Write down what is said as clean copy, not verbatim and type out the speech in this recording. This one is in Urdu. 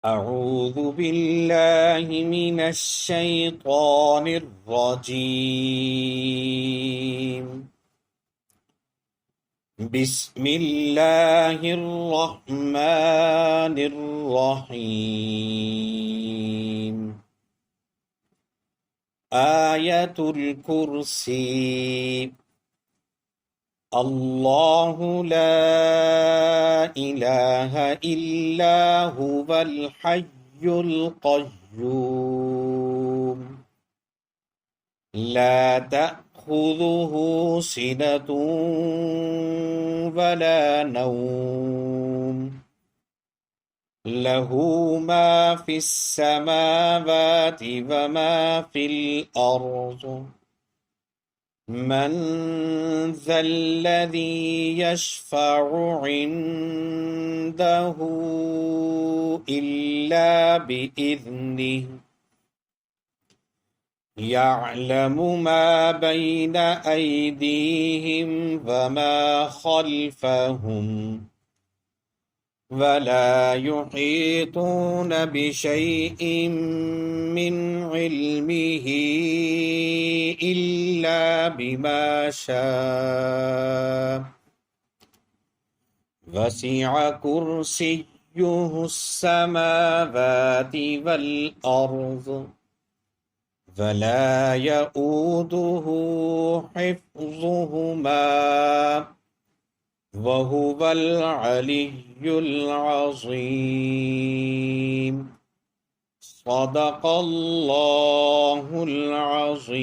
أعوذ بالله من الشيطان الرجيم. بسم الله الرحمن الرحيم. آية الكرسي. الله لا إله إلا هو الحي القيوم لا تأخذه سنة ولا نوم له ما في السماوات وما في الأرض من ذا الذي يشفع عنده إلا بإذنه يعلم ما بين أيديهم وما خلفهم ولا يحيطون بشيء من علمه إلا بما شاء وسع كرسيه السماوات والأرض ولا يؤوده حفظهما وهو العلي العظيم. صدق الله العظيم.